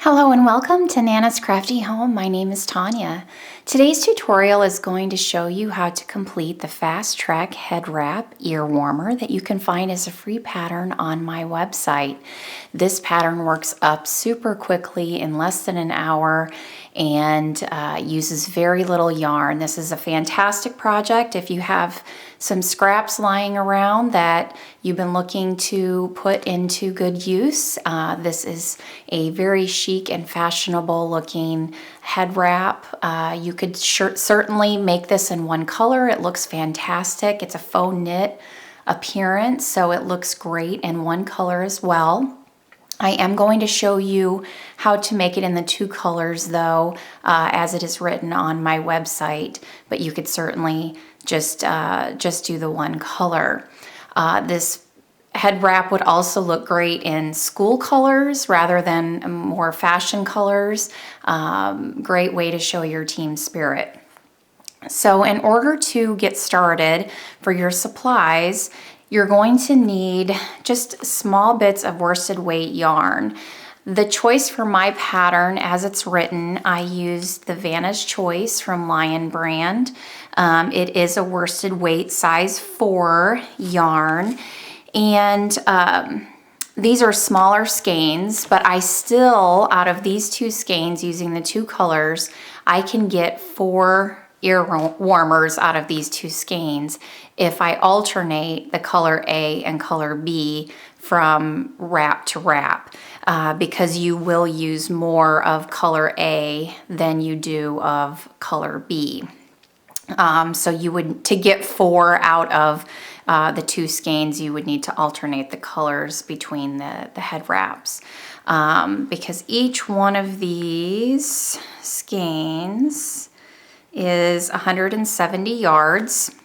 Hello and welcome to Nana's Crafty Home. My name is Tanya. Today's tutorial is going to show you how to complete the Fast Track Head Wrap Ear Warmer that you can find as a free pattern on my website. This pattern works up super quickly in less than an hour and uses very little yarn. This is a fantastic project if you have some scraps lying around that you've been looking to put into good use. This is a very chic and fashionable looking head wrap. You could certainly make this in one color. It looks fantastic. It's a faux knit appearance, so it looks great in one color as well. I am going to show you how to make it in the two colors though, as it is written on my website, but you could certainly just do the one color. This head wrap would also look great in school colors rather than more fashion colors. Great way to show your team spirit. So in order to get started for your supplies, you're going to need just small bits of worsted weight yarn. The choice for my pattern, as it's written, I used the Vanna's Choice from Lion Brand. It is a worsted weight size 4 yarn, and these are smaller skeins, but I still, out of these two skeins, using the two colors, I can get 4 ear warmers out of these two skeins if I alternate the color A and color B from wrap to wrap, because you will use more of color A than you do of color B. So you would, to get 4 out of the two skeins, you would need to alternate the colors between the head wraps, because each one of these skeins is 170 yards.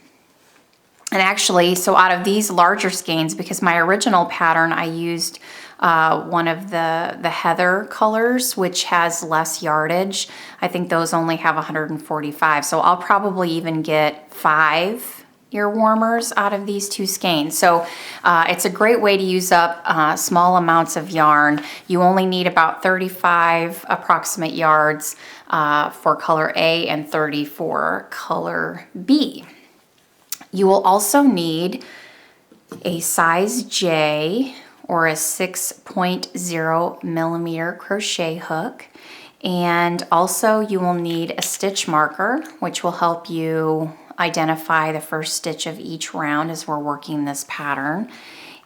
And actually, so out of these larger skeins, because my original pattern, I used one of the heather colors, which has less yardage. I think those only have 145. So I'll probably even get 5 ear warmers out of these two skeins. So it's a great way to use up small amounts of yarn. You only need about 35 approximate yards for color A and 30 for color B. You will also need a size J or a 6.0 millimeter crochet hook, and also you will need a stitch marker, which will help you identify the first stitch of each round as we're working this pattern.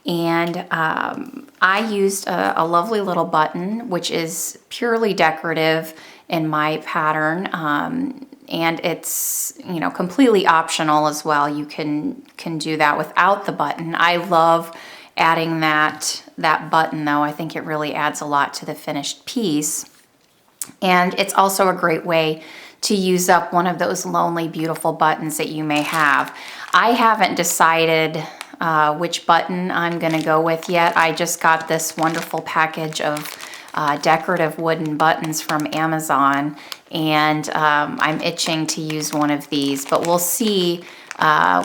And I used a lovely little button, which is purely decorative in my pattern, and it's, you know, completely optional as well. You can do that without the button. I love adding that button though. I think it really adds a lot to the finished piece. And it's also a great way to use up one of those lonely, beautiful buttons that you may have. I haven't decided which button I'm gonna go with yet. I just got this wonderful package of decorative wooden buttons from Amazon, and I'm itching to use one of these, but we'll see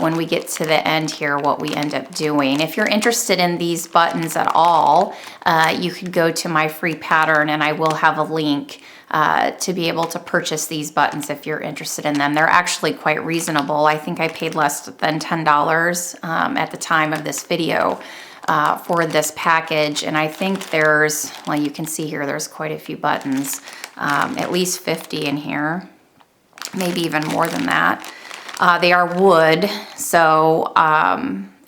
when we get to the end here what we end up doing. If you're interested in these buttons at all, you could go to my free pattern, and I will have a link to be able to purchase these buttons if you're interested in them. They're actually quite reasonable. I think I paid less than $10 at the time of this video for this package, and I think there's, well, you can see here there's quite a few buttons, at least 50 in here, maybe even more than that. They are wood, so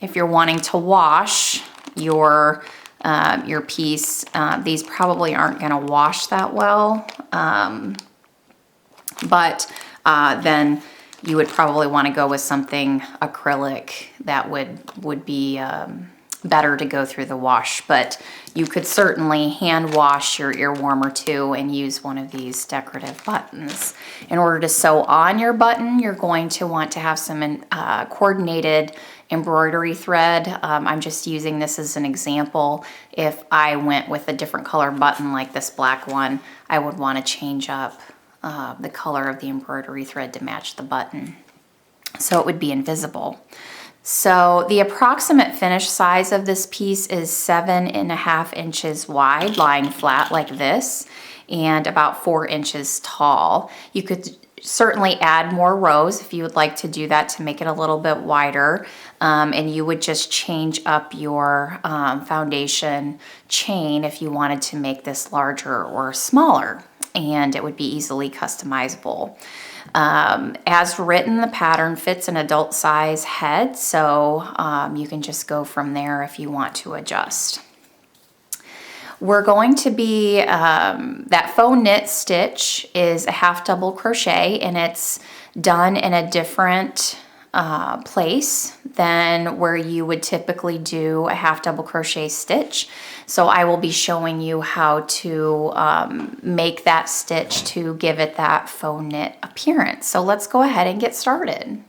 if you're wanting to wash your piece, these probably aren't going to wash that well, but then you would probably want to go with something acrylic that would be better to go through the wash. But you could certainly hand wash your ear warmer too and use one of these decorative buttons. In order to sew on your button, you're going to want to have some coordinated embroidery thread. I'm just using this as an example. If I went with a different color button like this black one, I would want to change up the color of the embroidery thread to match the button, so it would be invisible. So the approximate finished size of this piece is 7.5 inches wide, lying flat like this. and about 4 inches tall. You could certainly add more rows if you would like to do that to make it a little bit wider, and you would just change up your foundation chain if you wanted to make this larger or smaller, and it would be easily customizable. As written, the pattern fits an adult size head, so you can just go from there if you want to adjust. We're going to be, that faux knit stitch is a half double crochet, and it's done in a different place than where you would typically do a half double crochet stitch. So I will be showing you how to make that stitch to give it that faux knit appearance. So let's go ahead and get started.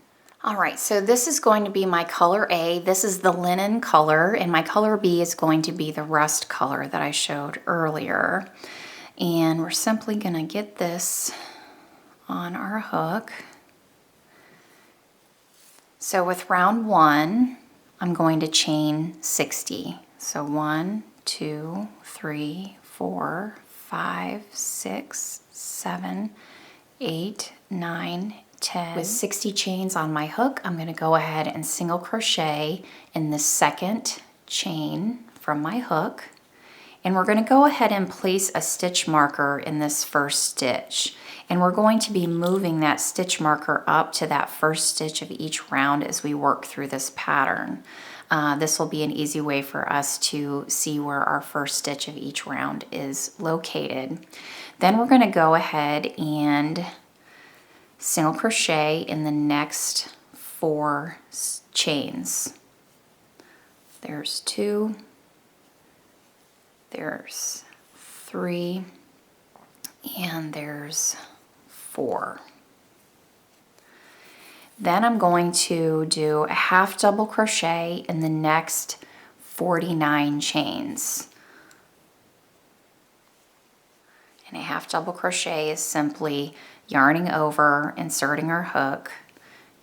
All right, so this is going to be my color A. This is the linen color, and my color B is going to be the rust color that I showed earlier. And we're simply gonna get this on our hook. So with round 1, I'm going to chain 60. So 1, 2, 3, 4, 5, 6, 7, 8, 9, 10. With 60 chains on my hook, I'm going to go ahead and single crochet in the second chain from my hook. And we're going to go ahead and place a stitch marker in this first stitch. And we're going to be moving that stitch marker up to that first stitch of each round as we work through this pattern. This will be an easy way for us to see where our first stitch of each round is located. Then we're going to go ahead and single crochet in the next 4 chains. There's 2, there's 3, and there's 4. Then I'm going to do a half double crochet in the next 49 chains. And a half double crochet is simply yarning over, inserting our hook,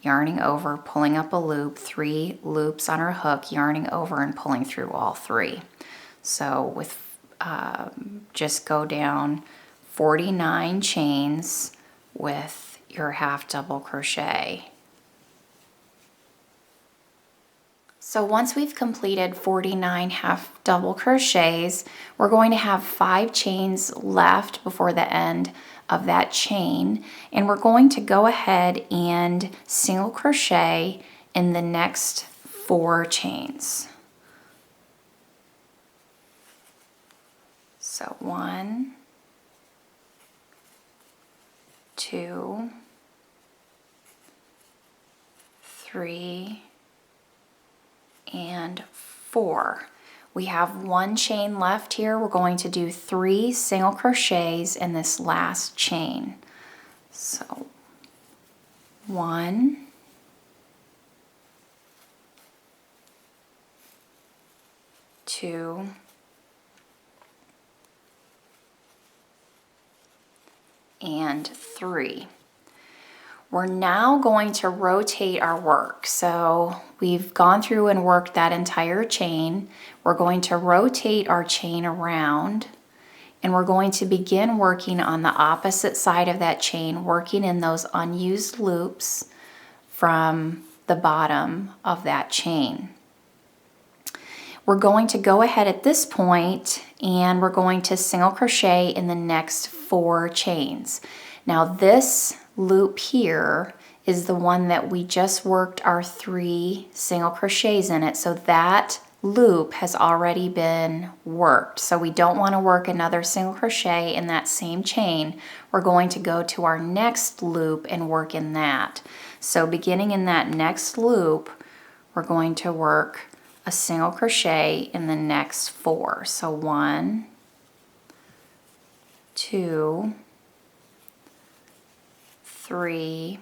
yarning over, pulling up a loop, 3 loops on our hook, yarning over and pulling through all 3. So with just go down 49 chains with your half double crochet. So once we've completed 49 half double crochets, we're going to have 5 chains left before the end of that chain, and we're going to go ahead and single crochet in the next 4 chains. So 1, 2, 3, and 4. We have 1 chain left here. We're going to do 3 single crochets in this last chain. So 1, 2, and 3. We're now going to rotate our work. So we've gone through and worked that entire chain. We're going to rotate our chain around, and we're going to begin working on the opposite side of that chain, working in those unused loops from the bottom of that chain. We're going to go ahead at this point and we're going to single crochet in the next 4 chains. Now this loop here is the one that we just worked our 3 single crochets in it, so that loop has already been worked. So we don't want to work another single crochet in that same chain. We're going to go to our next loop and work in that. So beginning in that next loop, we're going to work a single crochet in the next 4. So 1, 2, 3,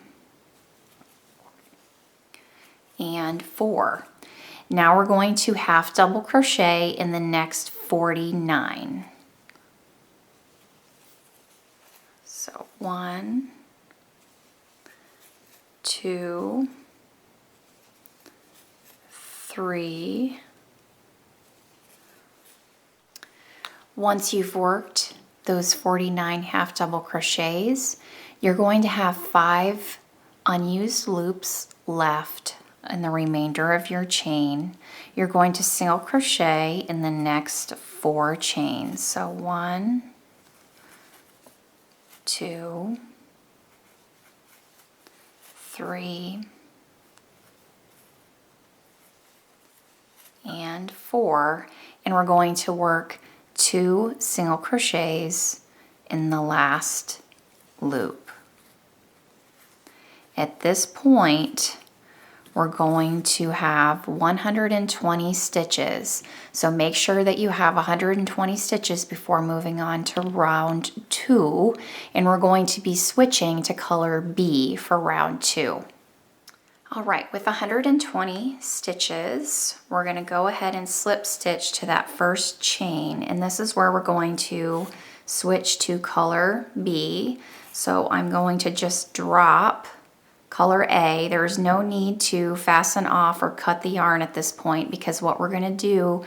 and 4. Now we're going to half double crochet in the next 49. So 1, 2, 3. Once you've worked those 49 half double crochets, you're going to have 5 unused loops left in the remainder of your chain. You're going to single crochet in the next 4 chains. So 1, 2, 3, and 4, and we're going to work 2 single crochets in the last loop. At this point, we're going to have 120 stitches. So make sure that you have 120 stitches before moving on to round 2, and we're going to be switching to color B for round 2. All right, with 120 stitches, we're going to go ahead and slip stitch to that first chain, and this is where we're going to switch to color B. So I'm going to just drop color A. There's no need to fasten off or cut the yarn at this point, because what we're going to do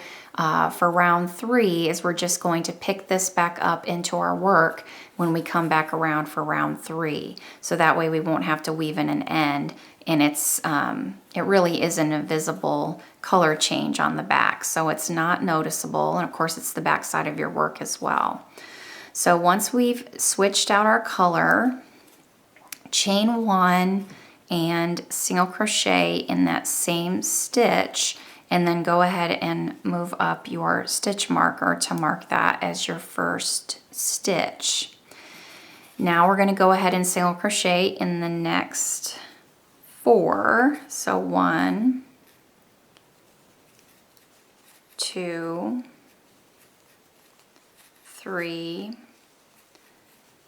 for round 3 is we're just going to pick this back up into our work when we come back around for round 3. So that way we won't have to weave in an end, and it really is an invisible color change on the back, so it's not noticeable, and of course it's the back side of your work as well. So once we've switched out our color, chain 1 and single crochet in that same stitch, and then go ahead and move up your stitch marker to mark that as your first stitch. Now we're going to go ahead and single crochet in the next 4. So 1, 2, 3,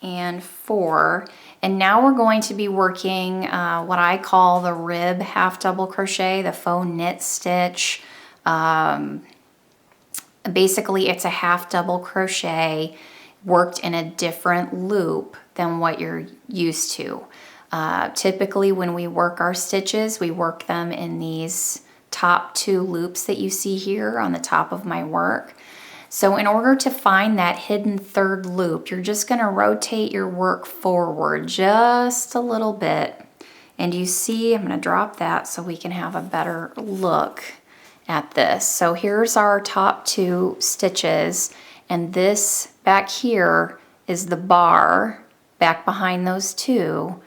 and 4. And now we're going to be working what I call the rib half double crochet, the faux knit stitch. Basically it's a half double crochet worked in a different loop than what you're used to. Typically when we work our stitches, we work them in these top 2 loops that you see here on the top of my work. So in order to find that hidden third loop, you're just going to rotate your work forward just a little bit. And you see, I'm going to drop that so we can have a better look at this. So here's our top 2 stitches, and this back here is the bar back behind those 2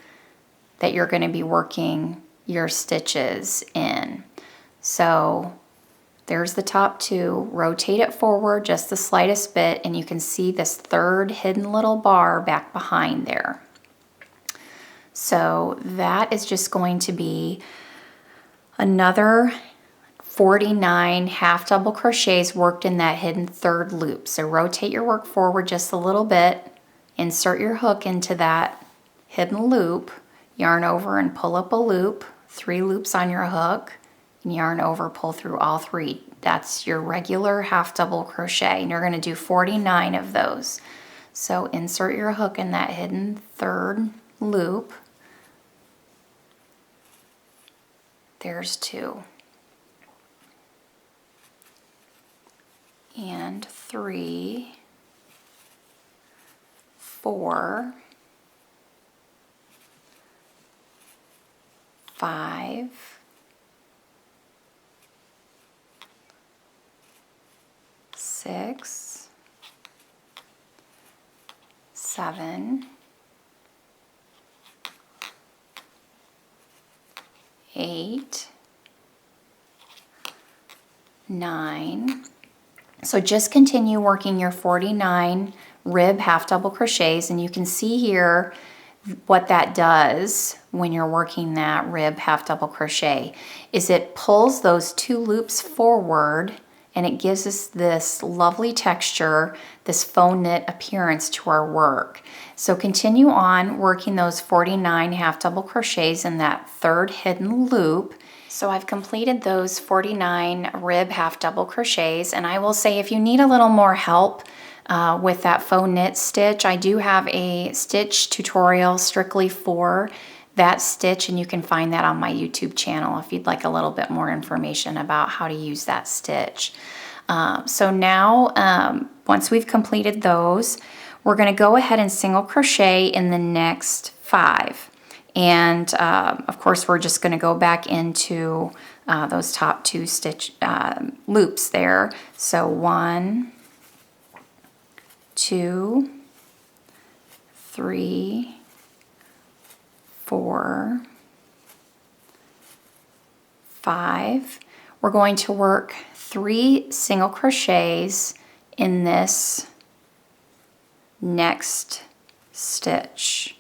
that you're going to be working your stitches in. So there's the top 2, rotate it forward just the slightest bit, and you can see this third hidden little bar back behind there. So that is just going to be another 49 half double crochets worked in that hidden third loop. So rotate your work forward just a little bit, insert your hook into that hidden loop, yarn over and pull up a loop, 3 loops on your hook, and yarn over, pull through all 3. That's your regular half double crochet, and you're going to do 49 of those. So insert your hook in that hidden third loop. There's 2. And 3, 4, 5, 6, 7, 8, 9. So just continue working your 49 rib half double crochets, and you can see here what that does when you're working that rib half double crochet is it pulls those 2 loops forward, and it gives us this lovely texture, this faux knit appearance to our work. So continue on working those 49 half double crochets in that third hidden loop. So I've completed those 49 rib half double crochets, and I will say if you need a little more help with that faux knit stitch, I do have a stitch tutorial strictly for that stitch, and you can find that on my YouTube channel if you'd like a little bit more information about how to use that stitch. So now once we've completed those, We're going to go ahead and single crochet in the next 5. And of course, we're just going to go back into those top 2 stitch loops there. So 1, 2, 3, 4, 5. We're going to work 3 single crochets in this next stitch.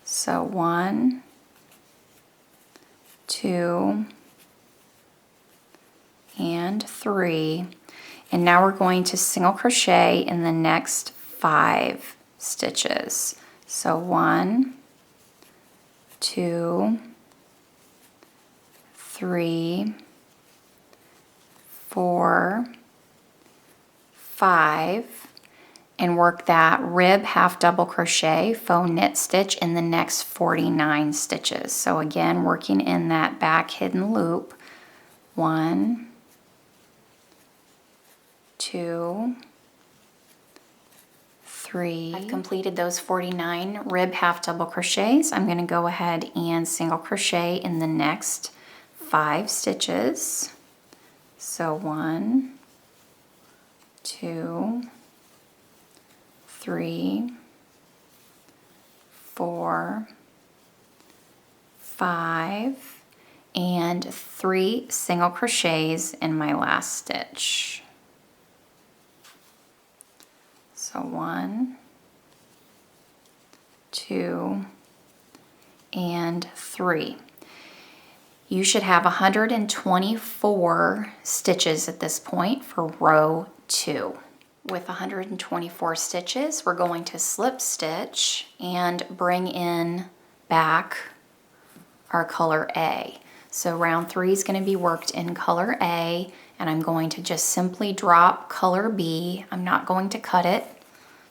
So 1, 2, and 3. And now we're going to single crochet in the next 5 stitches. So 1, 2, 3, 4, 5, and work that rib half double crochet faux knit stitch in the next 49 stitches. So again, working in that back hidden loop. 1, 2, 3. I've completed those 49 rib half double crochets. I'm going to go ahead and single crochet in the next 5 stitches. So 1, 2, 3, 4, 5, and 3 single crochets in my last stitch. So 1, 2, and 3. You should have 124 stitches at this point for row 2. With 124 stitches, we're going to slip stitch and bring in back our color A. So round 3 is going to be worked in color A, and I'm going to just simply drop color B. I'm not going to cut it,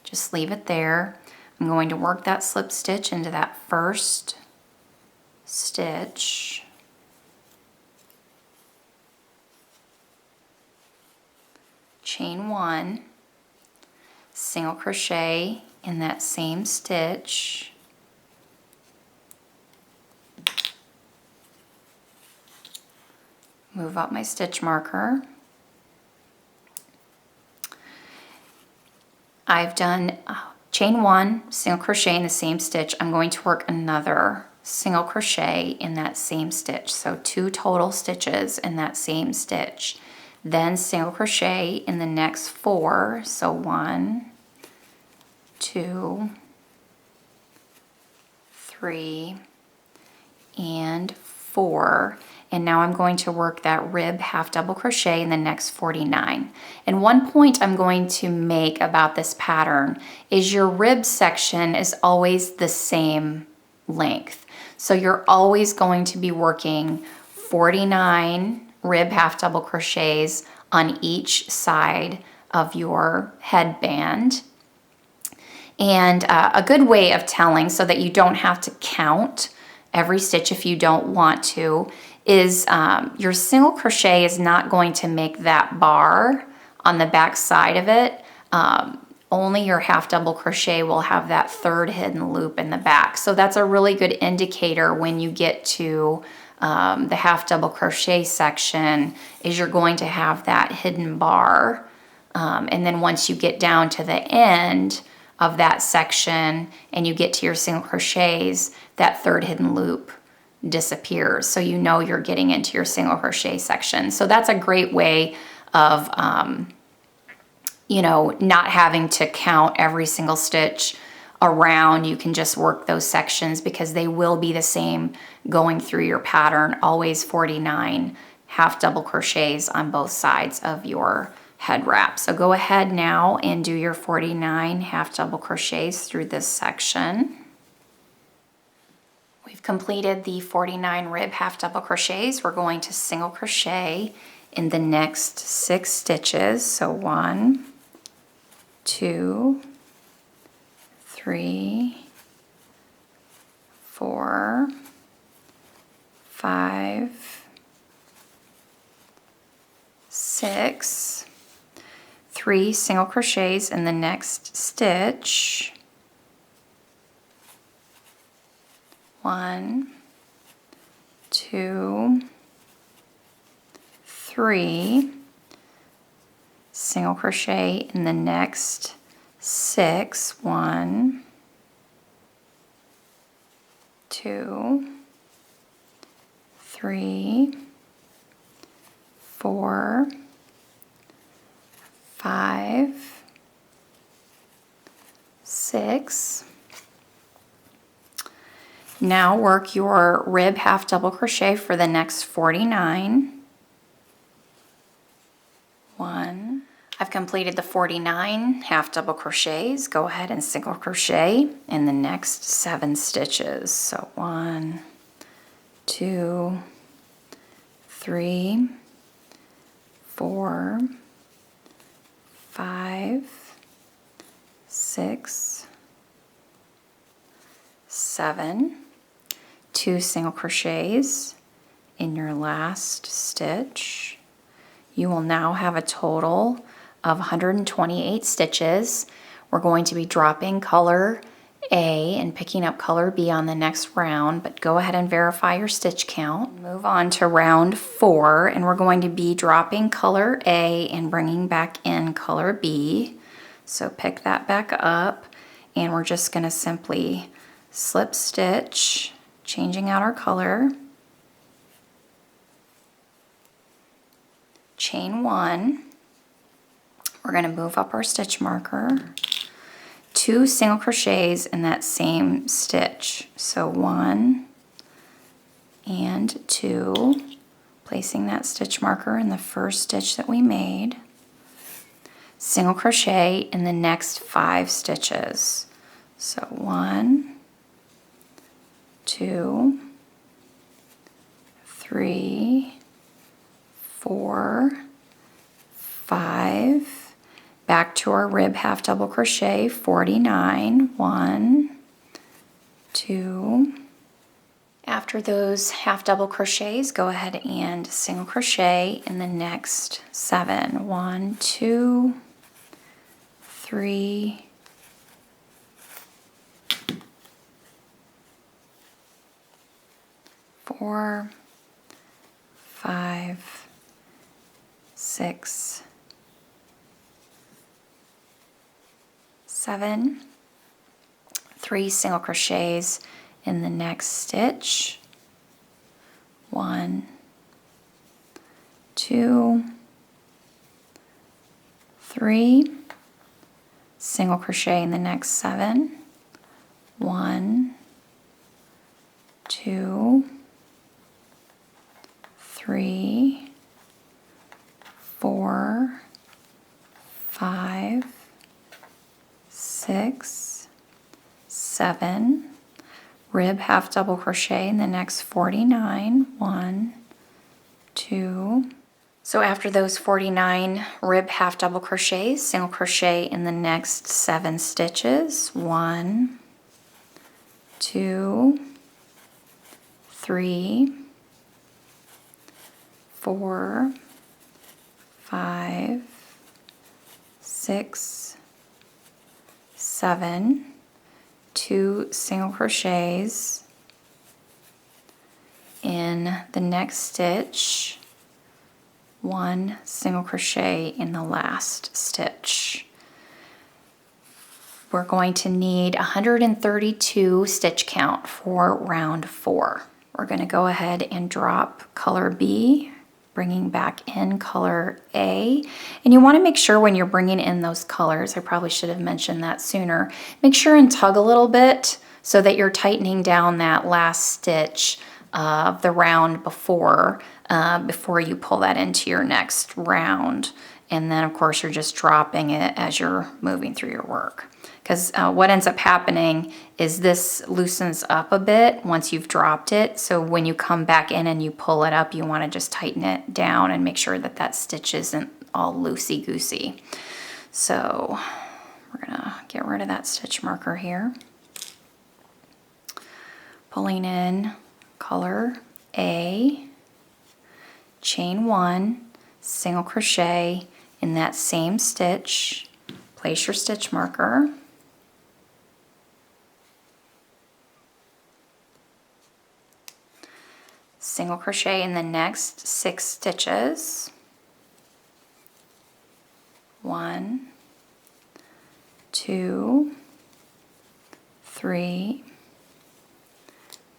just leave it there. I'm going to work that slip stitch into that first stitch. Chain 1, single crochet in that same stitch, move up my stitch marker. I've done chain 1, single crochet in the same stitch. I'm going to work another single crochet in that same stitch, so 2 total stitches in that same stitch. Then single crochet in the next 4, so 1, 2, 3, and 4. And now I'm going to work that rib half double crochet in the next 49. And one point I'm going to make about this pattern is your rib section is always the same length. So you're always going to be working 49 rib half double crochets on each side of your headband. And a good way of telling, so that you don't have to count every stitch if you don't want to, is your single crochet is not going to make that bar on the back side of it. Only your half double crochet will have that 3rd hidden loop in the back. So that's a really good indicator when you get to the half double crochet section, is you're going to have that hidden bar. And then once you get down to the end of that section and you get to your single crochets, that 3rd hidden loop disappears. So you know you're getting into your single crochet section. So that's a great way of, you know, not having to count every single stitch around. You can just work those sections because they will be the same going through your pattern. Always 49 half double crochets on both sides of your head wrap. So go ahead now and do your 49 half double crochets through this section. We've completed the 49 rib half double crochets. We're going to single crochet in the next 6 stitches. So 1, 2, 3, 4, 5, 6. 3 single crochets in the next stitch. 1, 2, 3, single crochet in the next 6. 1, 2, 3, 4, 5, 6. Now work your rib half double crochet for the next 49. 1. I've completed the 49 half double crochets. Go ahead and single crochet in the next 7 stitches. So 1, 2, 3, 4, 5, 6, 7, 2 single crochets in your last stitch. You will now have a total of 128 stitches. We're going to be dropping color A and picking up color B on the next round, but go ahead and verify your stitch count. Move on to round 4, and we're going to be dropping color A and bringing back in color B. So pick that back up, and we're just going to simply slip stitch, changing out our color, chain 1. We're going to move up our stitch marker, 2 single crochets in that same stitch. So 1 and 2, placing that stitch marker in the first stitch that we made. Single crochet in the next 5 stitches. So 1, 2, 3, 4, 5. Back to our rib half double crochet, 49. 1, 2. After those half double crochets, go ahead and single crochet in the next 7. 1, 2, 3, 4, 5, 6, 7, 3 single crochets in the next stitch. 1, 2, 3, single crochet in the next 7. 1, 2, 3, 4, 5, 6, 7, rib half double crochet in the next 49. 1, 2. So after those 49 rib half double crochets, single crochet in the next 7 stitches. 1, 2, 3, 4, 5, 6, 7, 2 single crochets in the next stitch, 1 single crochet in the last stitch. We're going to need 132 stitch count for round 4. We're going to go ahead and drop color B, bringing back in color A. And you want to make sure when you're bringing in those colors, I probably should have mentioned that sooner, make sure and tug a little bit so that you're tightening down that last stitch of the round before you pull that into your next round. And then of course you're just dropping it as you're moving through your work. Because what ends up happening is this loosens up a bit once you've dropped it. So when you come back in and you pull it up, you want to just tighten it down and make sure that that stitch isn't all loosey-goosey. So we're going to get rid of that stitch marker here. Pulling in color A, chain 1, single crochet in that same stitch, place your stitch marker. Single crochet in the next 6 stitches. 1, 2, 3,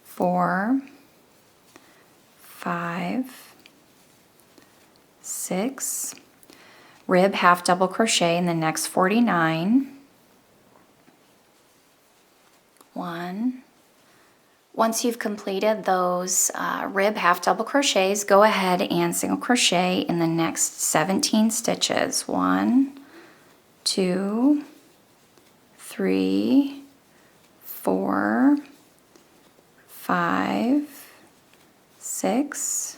4, 5, 6. Rib half double crochet in the next 49. 1. Once you've completed those rib half double crochets, go ahead and single crochet in the next 17 stitches. 1, 2, 3, 4, 5, 6,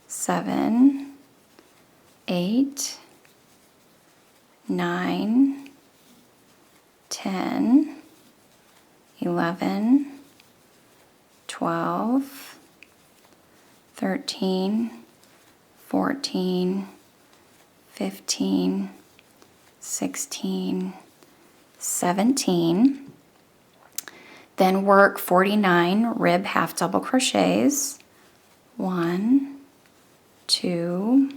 7, 8, 9, 10, 11, 12, 13, 14, 15, 16, 17. Then work 49 rib half double crochets. 1, 2.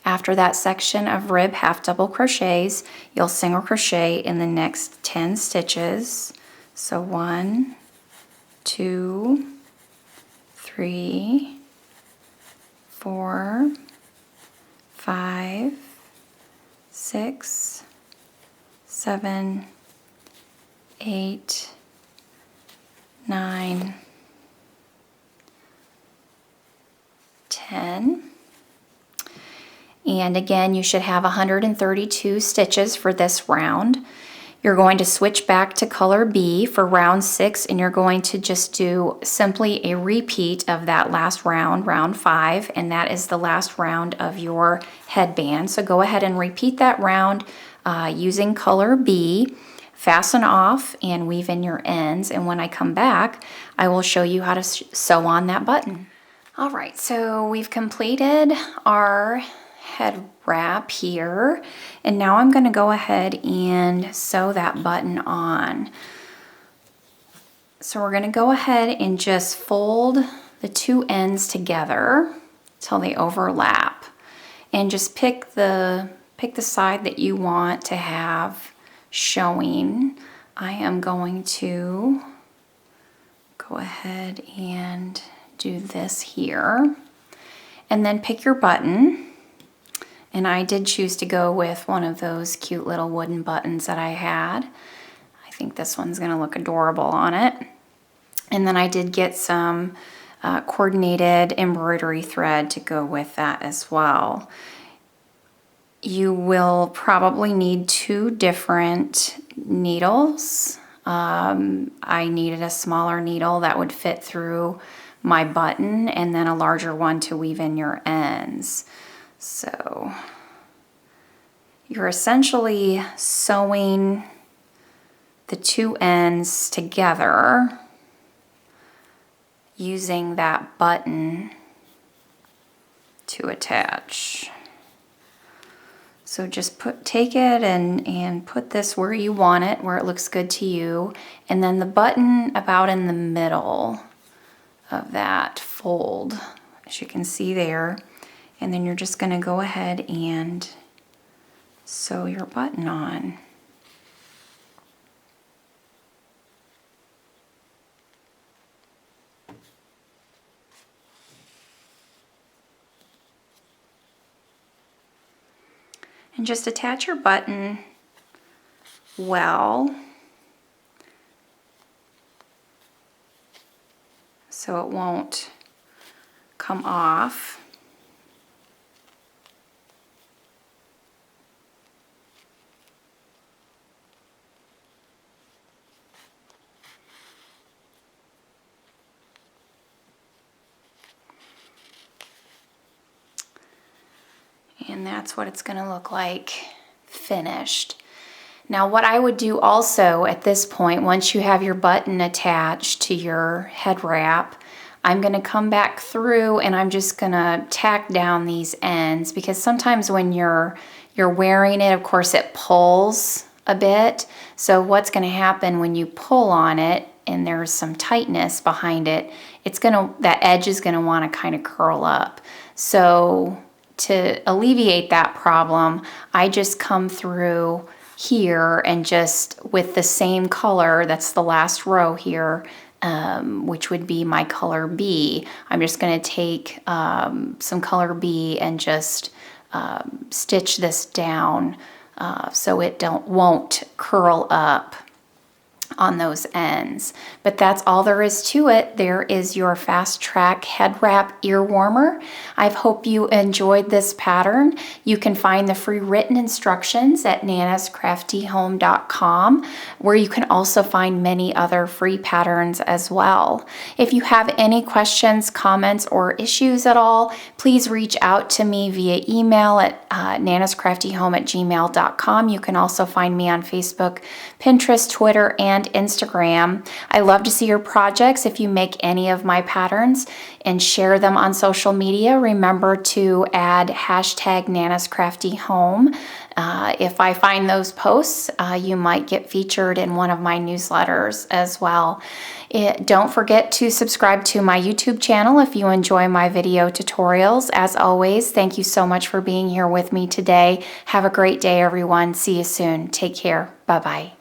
After that section of rib half double crochets, you'll single crochet in the next 10 stitches. So 1, 2, 3, 4, 5, 6, 7, 8, 9, 10. And again, you should have 132 stitches for this round. You're going to switch back to color B for round 6, and you're going to just do simply a repeat of that last round, round 5, and that is the last round of your headband. So go ahead and repeat that round using color B. Fasten off and weave in your ends, and when I come back, I will show you how to sew on that button. All right, so we've completed our head wrap here, and now I'm going to go ahead and sew that button on. So we're going to go ahead and just fold the 2 ends together till they overlap, and just pick the side that you want to have showing. I am going to go ahead and do this here, and then pick your button. And I did choose to go with one of those cute little wooden buttons that I had. I think this one's going to look adorable on it. And then I did get some coordinated embroidery thread to go with that as well. You will probably need 2 different needles. I needed a smaller needle that would fit through my button, and then a larger one to weave in your ends. So you're essentially sewing the 2 ends together using that button to attach. So just take it and put this where you want it, where it looks good to you, and then the button about in the middle of that fold, as you can see there. And then you're just going to go ahead and sew your button on. And just attach your button well so it won't come off. And that's what it's going to look like finished. Now what I would do also at this point, once you have your button attached to your head wrap, I'm going to come back through and I'm just going to tack down these ends, because sometimes when you're wearing it, of course it pulls a bit. So what's going to happen when you pull on it and there's some tightness behind it, that edge is going to want to kind of curl up. So to alleviate that problem, I just come through here and just with the same color, that's the last row here, which would be my color B. I'm just going to take some color B and just stitch this down so it won't curl up on those ends. But that's all there is to it. There is your Fast Track Head Wrap Ear Warmer. I hope you enjoyed this pattern. You can find the free written instructions at nanascraftyhome.com, where you can also find many other free patterns as well. If you have any questions, comments, or issues at all, please reach out to me via email at nanascraftyhome@gmail.com. You can also find me on Facebook, Pinterest, Twitter, and Instagram. I love to see your projects if you make any of my patterns and share them on social media. Remember to add #NanasCraftyHome. If I find those posts, you might get featured in one of my newsletters as well. Don't forget to subscribe to my YouTube channel if you enjoy my video tutorials. As always, thank you so much for being here with me today. Have a great day, everyone. See you soon. Take care. Bye-bye.